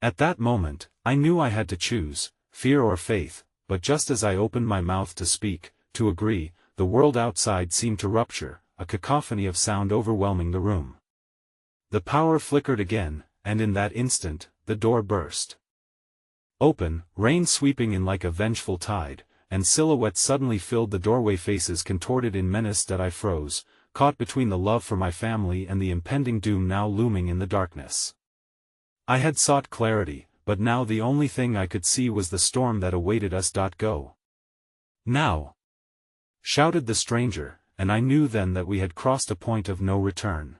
At that moment, I knew I had to choose, fear or faith, but just as I opened my mouth to speak, to agree, the world outside seemed to rupture, a cacophony of sound overwhelming the room. The power flickered again, and in that instant, the door burst open, rain sweeping in like a vengeful tide, and silhouettes suddenly filled the doorway, faces contorted in menace that I froze, caught between the love for my family and the impending doom now looming in the darkness. I had sought clarity, but now the only thing I could see was the storm that awaited us. Go now! Shouted the stranger, and I knew then that we had crossed a point of no return.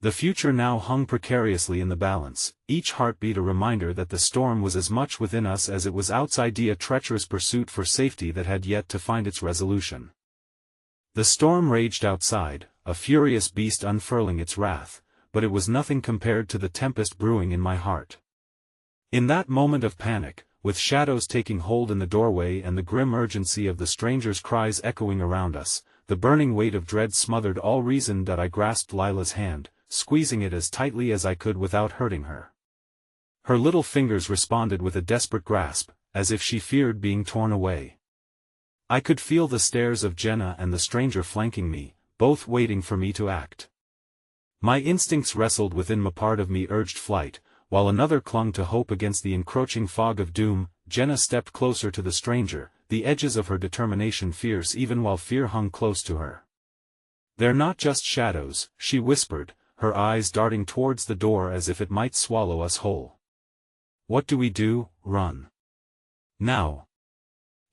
The future now hung precariously in the balance, each heartbeat a reminder that the storm was as much within us as it was outside, a treacherous pursuit for safety that had yet to find its resolution. The storm raged outside, a furious beast unfurling its wrath, but it was nothing compared to the tempest brewing in my heart. In that moment of panic, with shadows taking hold in the doorway and the grim urgency of the stranger's cries echoing around us, the burning weight of dread smothered all reason. I grasped Lila's hand, squeezing it as tightly as I could without hurting her. Her little fingers responded with a desperate grasp, as if she feared being torn away. I could feel the stares of Jenna and the stranger flanking me, both waiting for me to act. My instincts wrestled within me. Part of me urged flight, while another clung to hope against the encroaching fog of doom. Jenna stepped closer to the stranger, the edges of her determination fierce even while fear hung close to her. "They're not just shadows," she whispered, her eyes darting towards the door as if it might swallow us whole. "What do we do? Run now?"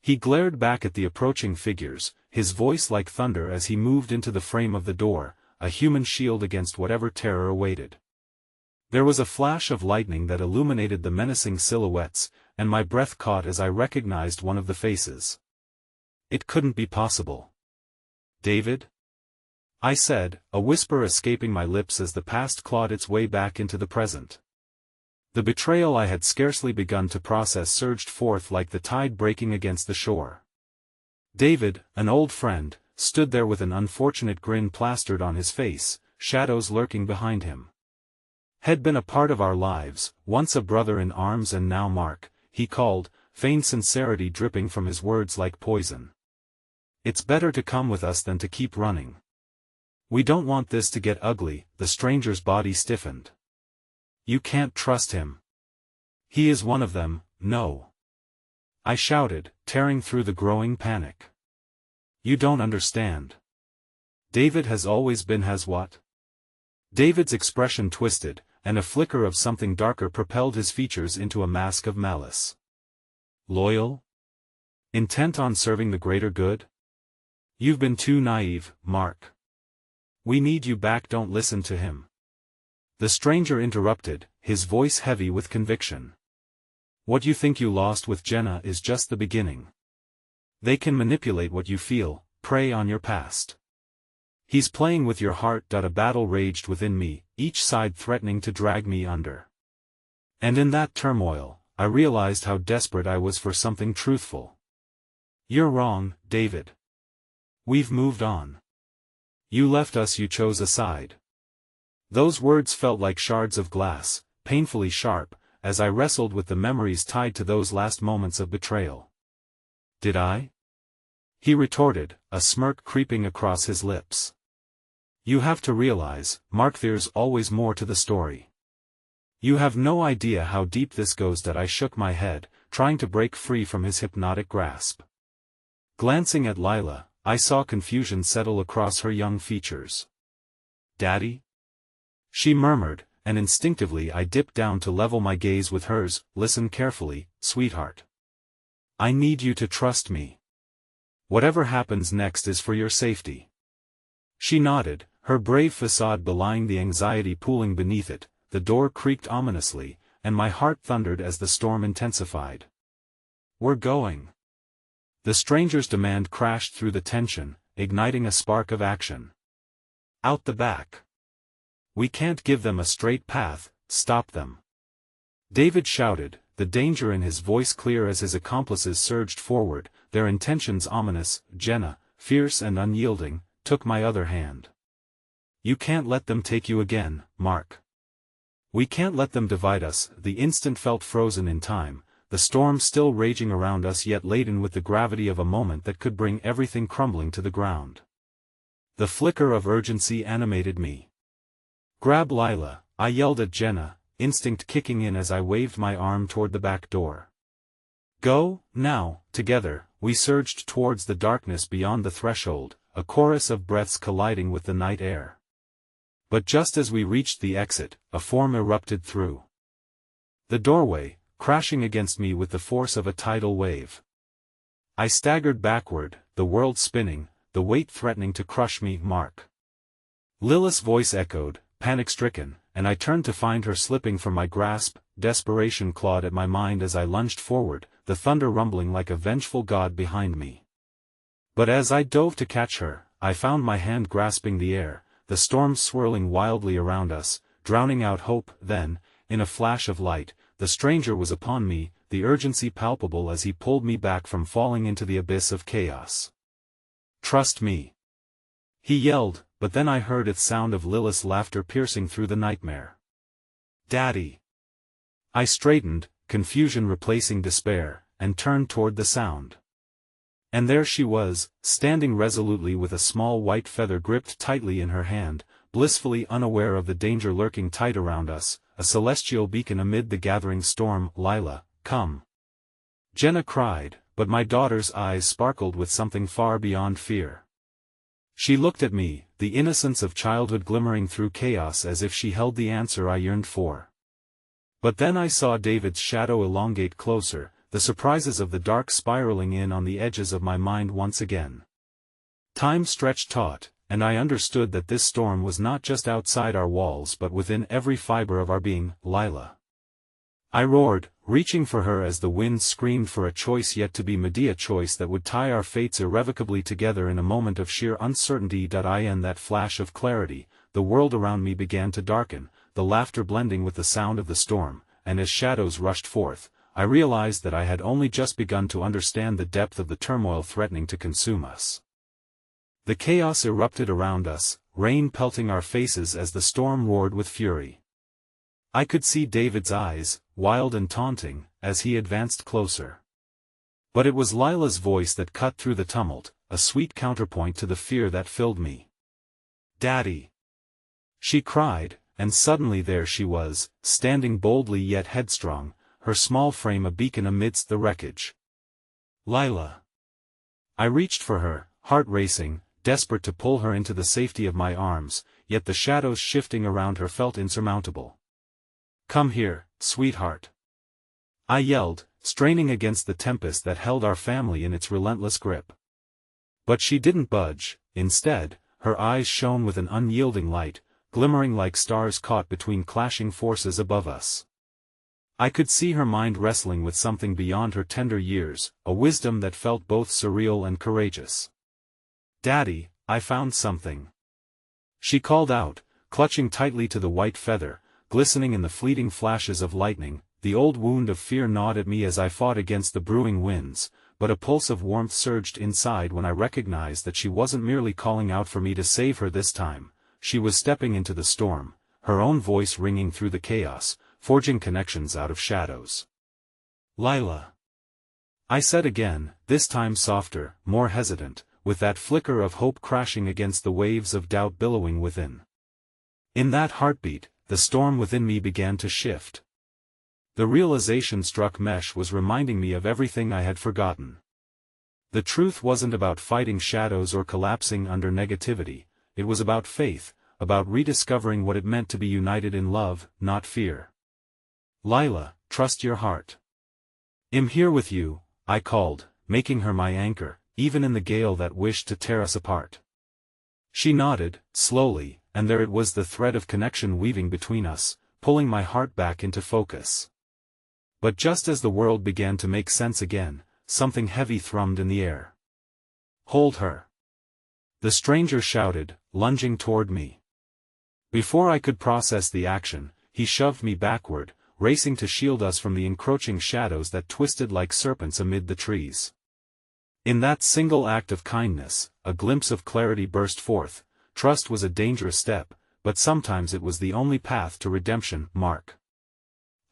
He glared back at the approaching figures, his voice like thunder as he moved into the frame of the door, a human shield against whatever terror awaited. There was a flash of lightning that illuminated the menacing silhouettes, and my breath caught as I recognized one of the faces. It couldn't be possible. "David?" I said, a whisper escaping my lips as the past clawed its way back into the present. The betrayal I had scarcely begun to process surged forth like the tide breaking against the shore. David, an old friend, stood there with an unfortunate grin plastered on his face, shadows lurking behind him. Had been a part of our lives, once a brother in arms and now Mark, he called, feigned sincerity dripping from his words like poison. "It's better to come with us than to keep running. We don't want this to get ugly." The stranger's body stiffened. "You can't trust him. He is one of them." "No," I shouted, tearing through the growing panic. "You don't understand. David has always been." "Has what?" David's expression twisted, and a flicker of something darker propelled his features into a mask of malice. "Loyal? Intent on serving the greater good? You've been too naive, Mark. We need you back. Don't listen to him." The stranger interrupted, his voice heavy with conviction. "What you think you lost with Jenna is just the beginning. They can manipulate what you feel, prey on your past. He's playing with your heart." A battle raged within me, each side threatening to drag me under. And in that turmoil, I realized how desperate I was for something truthful. "You're wrong, David. We've moved on. You left us, you chose a side." Those words felt like shards of glass, painfully sharp, as I wrestled with the memories tied to those last moments of betrayal. "Did I?" he retorted, a smirk creeping across his lips. "You have to realize, Mark, there's always more to the story. You have no idea how deep this goes." I shook my head, trying to break free from his hypnotic grasp. Glancing at Lila, I saw confusion settle across her young features. "Daddy?" she murmured, and instinctively I dipped down to level my gaze with hers. "Listen carefully, sweetheart. I need you to trust me. Whatever happens next is for your safety." She nodded, her brave facade belying the anxiety pooling beneath it. The door creaked ominously, and my heart thundered as the storm intensified. "We're going." The stranger's demand crashed through the tension, igniting a spark of action. "Out the back. We can't give them a straight path, stop them." David shouted, the danger in his voice clear as his accomplices surged forward, their intentions ominous. Jenna, fierce and unyielding, took my other hand. "You can't let them take you again, Mark. We can't let them divide us." The instant felt frozen in time, the storm still raging around us yet laden with the gravity of a moment that could bring everything crumbling to the ground. The flicker of urgency animated me. "Grab Lila," I yelled at Jenna, instinct kicking in as I waved my arm toward the back door. "Go, now." Together, we surged towards the darkness beyond the threshold, a chorus of breaths colliding with the night air. But just as we reached the exit, a form erupted through the doorway, crashing against me with the force of a tidal wave. I staggered backward, the world spinning, the weight threatening to crush me. "Mark." Lilith's voice echoed, panic-stricken, and I turned to find her slipping from my grasp. Desperation clawed at my mind as I lunged forward, the thunder rumbling like a vengeful god behind me. But as I dove to catch her, I found my hand grasping the air, the storm swirling wildly around us, drowning out hope. Then, in a flash of light, the stranger was upon me, the urgency palpable as he pulled me back from falling into the abyss of chaos. "Trust me," he yelled, but then I heard its sound of Lilith's laughter piercing through the nightmare. "Daddy!" I straightened, confusion replacing despair, and turned toward the sound. And there she was, standing resolutely with a small white feather gripped tightly in her hand, blissfully unaware of the danger lurking tight around us, a celestial beacon amid the gathering storm. "Lila, come!" Jenna cried, but my daughter's eyes sparkled with something far beyond fear. She looked at me, the innocence of childhood glimmering through chaos as if she held the answer I yearned for. But then I saw David's shadow elongate closer, the surprises of the dark spiraling in on the edges of my mind once again. Time stretched taut, and I understood that this storm was not just outside our walls but within every fiber of our being. "Lila!" I roared, reaching for her as the wind screamed for a choice yet to be made, a choice that would tie our fates irrevocably together in a moment of sheer uncertainty. In that flash of clarity, the world around me began to darken, the laughter blending with the sound of the storm, and as shadows rushed forth, I realized that I had only just begun to understand the depth of the turmoil threatening to consume us. The chaos erupted around us, rain pelting our faces as the storm roared with fury. I could see David's eyes, wild and taunting, as he advanced closer. But it was Lila's voice that cut through the tumult, a sweet counterpoint to the fear that filled me. "Daddy!" she cried, and suddenly there she was, standing boldly yet headstrong, her small frame a beacon amidst the wreckage. "Lila!" I reached for her, heart racing, desperate to pull her into the safety of my arms, yet the shadows shifting around her felt insurmountable. "Come here, sweetheart!" I yelled, straining against the tempest that held our family in its relentless grip. But she didn't budge. Instead, her eyes shone with an unyielding light, glimmering like stars caught between clashing forces above us. I could see her mind wrestling with something beyond her tender years, a wisdom that felt both surreal and courageous. "Daddy, I found something," she called out, clutching tightly to the white feather, glistening in the fleeting flashes of lightning. The old wound of fear gnawed at me as I fought against the brewing winds, but a pulse of warmth surged inside when I recognized that she wasn't merely calling out for me to save her this time. She was stepping into the storm, her own voice ringing through the chaos, forging connections out of shadows. "Lila!" I said again, this time softer, more hesitant, with that flicker of hope crashing against the waves of doubt billowing within. In that heartbeat, the storm within me began to shift. The realization struck mesh was reminding me of everything I had forgotten. The truth wasn't about fighting shadows or collapsing under negativity, it was about faith, about rediscovering what it meant to be united in love, not fear. "Lila, trust your heart. I'm here with you," I called, making her my anchor, even in the gale that wished to tear us apart. She nodded, slowly, and there it was, the thread of connection weaving between us, pulling my heart back into focus. But just as the world began to make sense again, something heavy thrummed in the air. "Hold her!" the stranger shouted, lunging toward me. Before I could process the action, he shoved me backward, racing to shield us from the encroaching shadows that twisted like serpents amid the trees. In that single act of kindness, a glimpse of clarity burst forth. Trust was a dangerous step, but sometimes it was the only path to redemption. "Mark!"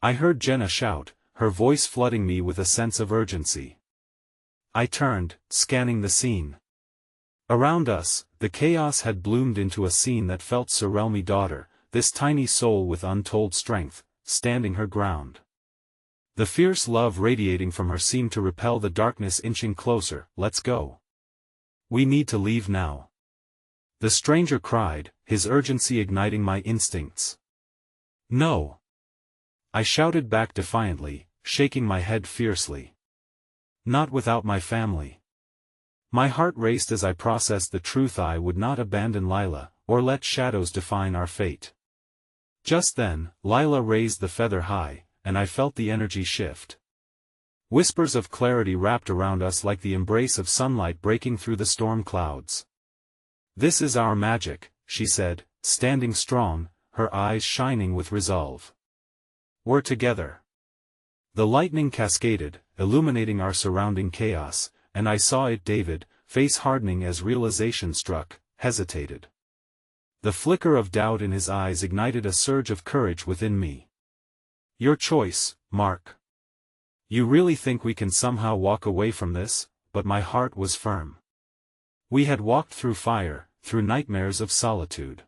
I heard Jenna shout, her voice flooding me with a sense of urgency. I turned, scanning the scene. Around us, the chaos had bloomed into a scene that felt surreal. My daughter, this tiny soul with untold strength, standing her ground. The fierce love radiating from her seemed to repel the darkness inching closer. Let's go. We need to leave now. The stranger cried, his urgency igniting my instincts. No. I shouted back defiantly, shaking my head fiercely. Not without my family. My heart raced as I processed the truth. I would not abandon Lila, or let shadows define our fate. Just then, Lila raised the feather high, and I felt the energy shift. Whispers of clarity wrapped around us like the embrace of sunlight breaking through the storm clouds. This is our magic, she said, standing strong, her eyes shining with resolve. We're together. The lightning cascaded, illuminating our surrounding chaos, and I saw it. David, face hardening as realization struck, hesitated. The flicker of doubt in his eyes ignited a surge of courage within me. Your choice, Mark. You really think we can somehow walk away from this? But my heart was firm. We had walked through fire, through nightmares of solitude.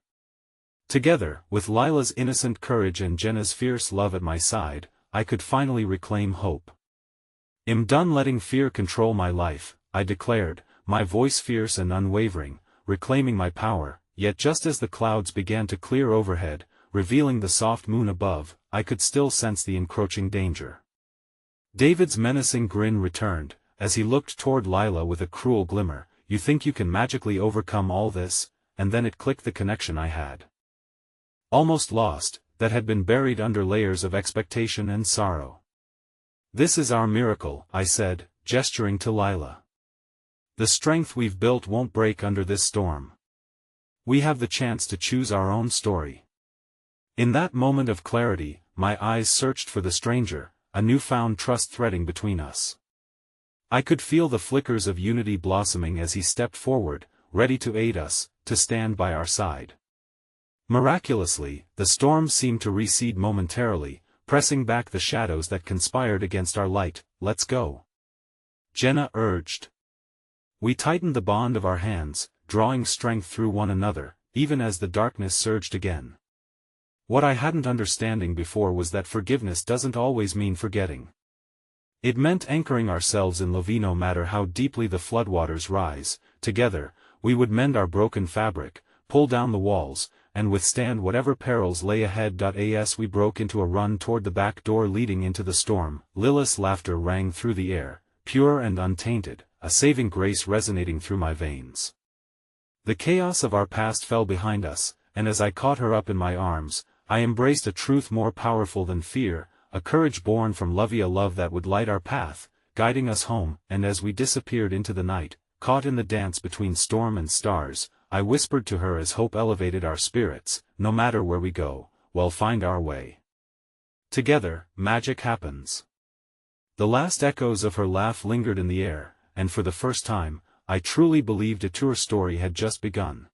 Together, with Lila's innocent courage and Jenna's fierce love at my side, I could finally reclaim hope. I'm done letting fear control my life, I declared, my voice fierce and unwavering, reclaiming my power. Yet just as the clouds began to clear overhead, revealing the soft moon above, I could still sense the encroaching danger. David's menacing grin returned, as he looked toward Lila with a cruel glimmer. You think you can magically overcome all this? And then it clicked, the connection I had almost lost, that had been buried under layers of expectation and sorrow. This is our miracle, I said, gesturing to Lila. The strength we've built won't break under this storm. We have the chance to choose our own story. In that moment of clarity, my eyes searched for the stranger, a newfound trust threading between us. I could feel the flickers of unity blossoming as he stepped forward, ready to aid us, to stand by our side. Miraculously, the storm seemed to recede momentarily, pressing back the shadows that conspired against our light. Let's go. Jenna urged. We tightened the bond of our hands, drawing strength through one another, even as the darkness surged again. What I hadn't understanding before was that forgiveness doesn't always mean forgetting. It meant anchoring ourselves in love. No matter how deeply the floodwaters rise, together, we would mend our broken fabric, pull down the walls, and withstand whatever perils lay ahead. As we broke into a run toward the back door leading into the storm, Lila's laughter rang through the air, pure and untainted, a saving grace resonating through my veins. The chaos of our past fell behind us, and as I caught her up in my arms, I embraced a truth more powerful than fear, a courage born from love, a love that would light our path, guiding us home. And as we disappeared into the night, caught in the dance between storm and stars, I whispered to her as hope elevated our spirits, no matter where we go, we'll find our way. Together, magic happens. The last echoes of her laugh lingered in the air, and for the first time, I truly believed a tour story had just begun.